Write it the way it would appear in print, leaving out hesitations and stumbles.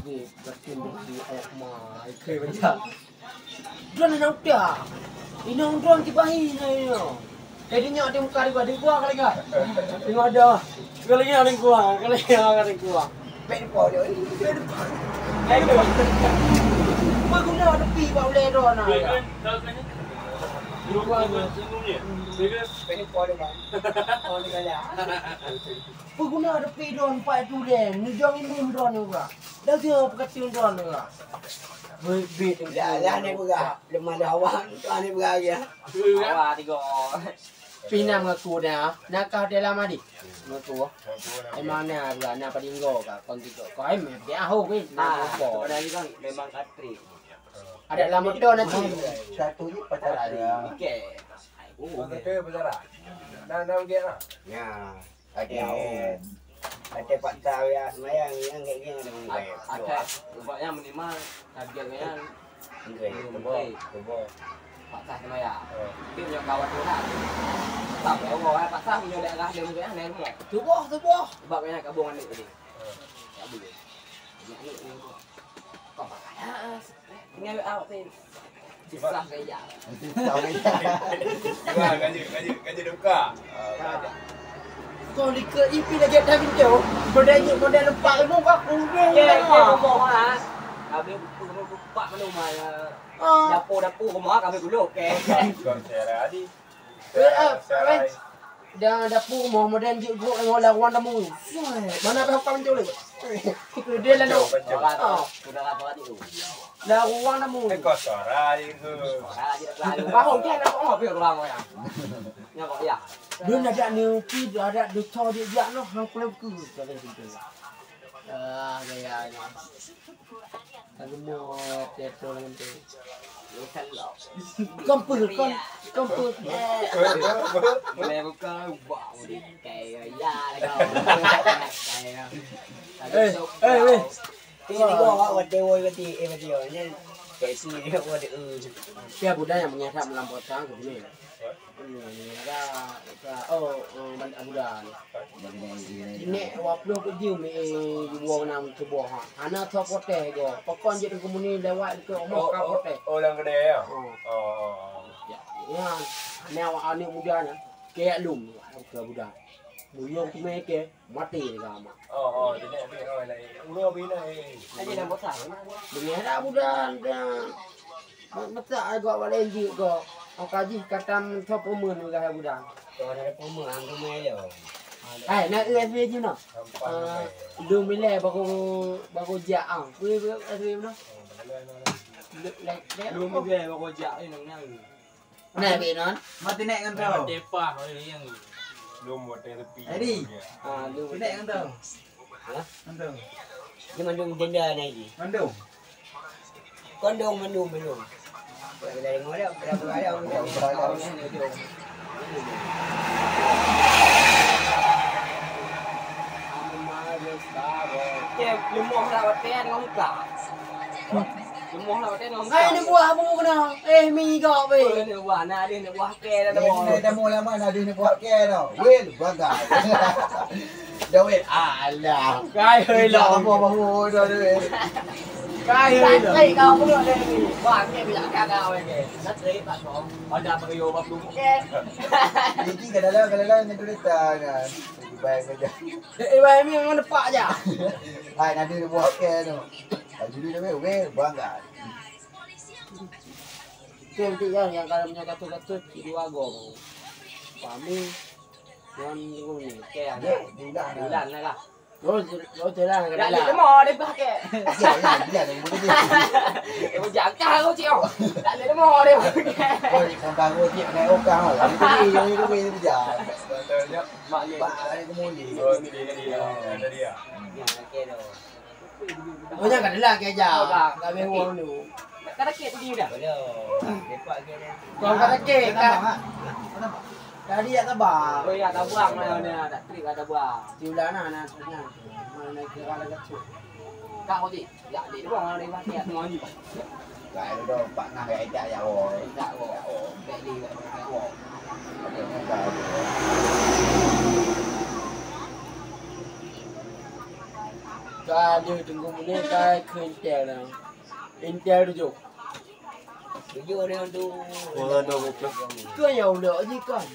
Ni berarti Okma ikai banyak. Drone nak dia. Ini drone tibahi ni. Jadinya ada muka dia gua kali kan. Tengok ada. Kali ni ada gua, kali ni ada gua. Pek depan dia. Pek depan. Ayo. Kau guna ada pi bau le drone ah. Dua ni. Pek depan dia bang. Oh ni kaya. Kau guna ada pi drone 4 tu le. Ni jong ini drone juga. Dah dia pakai drone juga. Beat Dah ni bergerak. Belum ada awak. Tuan ni bergerak ya. Awak tiga. Pina mengaku dah. Nakah dia lama di. Mengaku. Mana pula nak padinggo kah kon tiga. Kau dia ahu ke. Pada ni kan memang katri. Ada lama tu nanti. Satu ni pacaran dia. Okey. Oh, betul pacaran. Nak dia nak. Ya. Ada. Ada pak tahu ya semayang yang kayak gini ada mungkin. Ada. Rupanya minimal harga kan. Mungkin. Tebal. Pak sah sama ya. Dia punya kawan tu lah. Tak boleh pak sah punya daerah dia mungkin lain semua. Tubuh. Sebab banyak kabungan ni tadi. Tak boleh. Ni kau pakai. Ini awak tu. Susah gaya. Tahu ni. Gaji duka. Kau ni ke IP lagi ada video. Model lepak tu kau kumpul. Ya, ngomong lah. Habis buka mana rumah dapur rumah kami dulu. Okey. Kau share tadi. Dah dapur mau model je gua dengan lawan tamu. Mana apa kau menjol. Dia lalu. Sudah apa tadi tu? Dah ruang tamu. Kau suara je tu. Bahu dia nak apa biar orang ya. Nyok ya. Dia nak ada ni pi ada doktor dia dia noh hang peluk ke kalau gitu. Gaya ni. Aku mau teto nanti. Lukan lo. Kompul. Boleh buka buat ni kayak ya dah. Eh. Tengok awak dewa berarti ni. Kayak si dia ada. Dia budak yang menyerap melampau tang ke sini. Budak. Ini waplo ke dia buang nama sebuah. Anak tu pote go. Pokon je komuni lewat ke omong ka pote. Orang gede ya. Ya. Nyawa anak mudanya kayak lum ke budak. Muyong tu ke mati sama. Jadi ulo bina Aje nak bosan. Menyerap budak dan mata agak walenji go. Ang kaji katam sa pumun nga budak. Kau ada pemang tu melo. Ay, na USB je no. Lumile bago jaang. Kuwi USB no. Lu mi be ko ja ni nang nang. Na be non. Mati naik kan tau. Depa ko ni yang. lu buat tepi. Jadi. Lu Mati naik kan tau. Hah? Mandung. Dia mandung tenda lagi. Mandung. Kondong mandung. Dari ngorek berapa ada. Ke lemah lawat ten ngom ka. Lemah lawat ten ngom ka. Ay, ni buah bu kena. Mi go be. Ni buah na dia ni buah ke dah Ni dah mula mana ada ni buat ke tau. Wil bagai. Dah wil. Alah. Kai hơi Dah lọ. bahu dah wil. Kai hơi lọ. Kai kau pun ada ni. Buah ke bila kau ke. Nak trip tak kau. Ada pakai yo bab lu ke. Ini kadang-kadang ni tu letak kan. Baik saja. Ibai mi ngan depak aja. Hai nanti dia buat ke tu. Jadi dia wil bagai. Nanti yang kalau punya kata-kata dua gong. Kami yang ni. Ke ada. Bulan Bulan lah. Lo jalan ke Dah dalam. lemah dia pakai. Ya, dia mula dia. Ibu jaga kau cium. Tak ada lemah dia pakai. Kau ni kampung kau tiap naik okang lah. Ini tu dia berjalan. Contohnya, Mak dia. Pak ni kemuli. oh ni dia. Tadi ya. Yang ke tu. Oh jangan ke dalam ke aja. Enggak behuang tu. Kata ke tu dia dah. Belum. Depak ke dia. Kau kata ke kan. Kenapa? Tadi ya tabak. Oh ya tak buang mana dia. Tak trik ada buang. Tiulah nak mana kira lagi tu. Kau ni. Ya dia buang dia pakai semua ni. Lại đâu bạn nào cái chạy dạo rồi. Tak buang. Baik dia tak buang. Kali tunggu ni kai Intel dah. Intel tu. Tujuh dia tu. Waduh, goblok. Tu yang udah je kan.